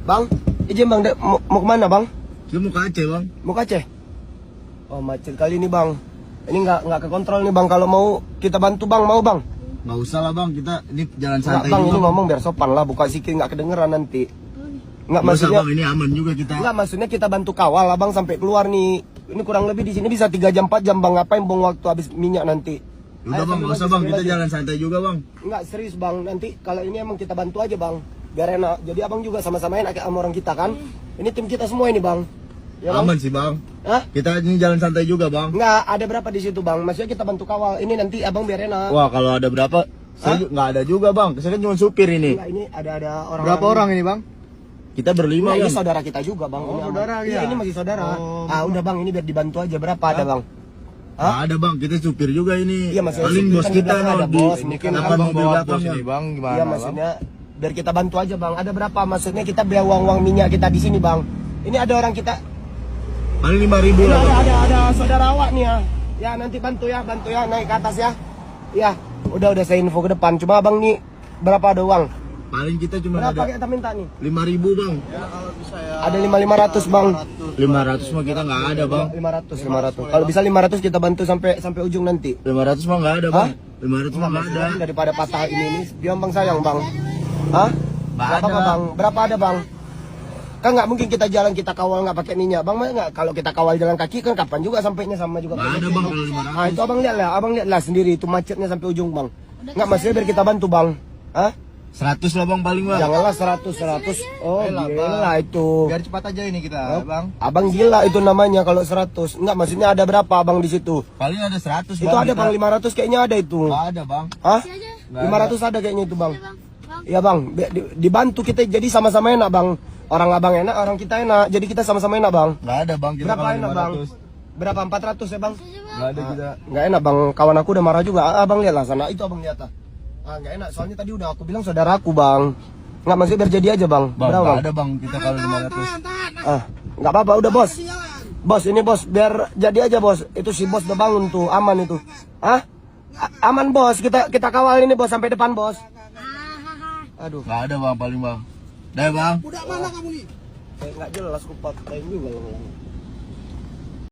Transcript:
Bang, izin bang, mau kemana bang? Dia mau ke Aceh bang. Mau ke Aceh? Oh macet kali ini bang. Ini nggak ke kontrol nih bang. Kalau mau kita bantu bang, mau bang? Nggak usah lah bang, kita ini jalan santai bang, juga. ini ngomong biar sopan lah, buka sikit nggak kedengeran nanti. Nggak Nggak usah maksudnya, bang, ini aman juga kita. nggak maksudnya kita bantu kawal lah bang sampai keluar nih. Ini kurang lebih di sini bisa 3 jam 4 jam bang. Ngapain buang waktu habis minyak nanti? Udah bang, nggak usah bang, kita jalan santai juga bang. Nggak serius bang, nanti kalau ini emang kita bantu aja bang, biar enak. Jadi abang juga sama-sama enak kayak sama orang kita kan. Ini tim kita semua ini bang. Ya, bang? Aman sih bang. Hah? Kita ini jalan santai juga bang. Nggak, ada berapa di situ bang? Maksudnya kita bantu kawal. Ini nanti abang biar enak. Wah kalau ada berapa? Saya nggak ada juga bang. Saya kan cuma supir ini. Nggak, ini ada orang. Berapa orang ini bang? Kita berlima Ini kan. saudara kita juga bang. Oh, Ini saudara iya, ya? ini masih saudara. Oh. Udah bang, ini biar dibantu aja. Berapa ada bang? Nggak ada bang, kita supir juga ini. Iya, masih paling supir bos kan kita di belakang no ada di bos, Mungkin mungkin depan abang mobil bawa belakang bos ini bang, gimana Iya bang? maksudnya biar kita bantu aja bang. Ada berapa? Maksudnya kita biar uang minyak kita di sini bang. Ini ada orang kita. Paling 5.000 Ini lah bang. ada saudara awak nih ya. Ya nanti bantu ya naik ke atas ya. Iya, udah saya info ke depan. Cuma abang nih berapa ada uang? Paling kita cuma Berapa ada kita minta nih? 5.000 bang. Ya kalau bisa ya. Ada 500 bang. 500 mah kita nggak ada bang. 500. Kalau bisa 500 kita bantu sampai ujung nanti. 500 mah nggak ada bang. 500 mah nggak ada. Daripada patah ini diam bang sayang bang. Hah? Nggak Berapa ada. bang? Berapa ada bang? Kan nggak mungkin kita jalan kita kawal nggak pakai minyak bang. Nggak, kalau kita kawal jalan kaki kan kapan juga sampainya sama juga. Nggak ada bang kalau 500. Itu abang lihatlah sendiri itu macetnya sampai ujung bang. Nggak maksudnya biar kita bantu bang. Hah? 100 lah bang paling bang. Janganlah 100. Oh Ayolah, gila Bang. itu. Biar cepat aja ini kita bang. Abang gila itu namanya kalau 100. Enggak maksudnya ada berapa abang di situ? Paling ada 100 bang. Itu ada kita. bang 500 kayaknya ada itu. Nggak ada bang. Hah? Nggak 500 ada kayaknya itu bang. Iya bang, dibantu kita jadi sama-sama enak bang. Orang abang enak, orang kita enak. Jadi kita sama-sama enak bang. Nggak ada bang kita Berapa kalau enak bang? 500. Berapa 400 ya bang? Nggak ada kita. Nggak enak bang, kawan aku udah marah juga. Abang lihatlah sana, itu abang lihat. Nggak enak, soalnya tadi udah aku bilang saudaraku bang. Nggak maksudnya biar jadi aja bang. Bang, Berapa nggak bang? ada bang kita kalau 500. Nggak apa-apa, udah bos. Bos, ini bos, biar jadi aja bos. Itu si bos udah bangun tuh, aman itu. Aman bos, kita kawal ini bos sampai depan bos. Aduh. Nggak ada bang paling bang. Dah bang. Nggak jelas, aku patahin juga.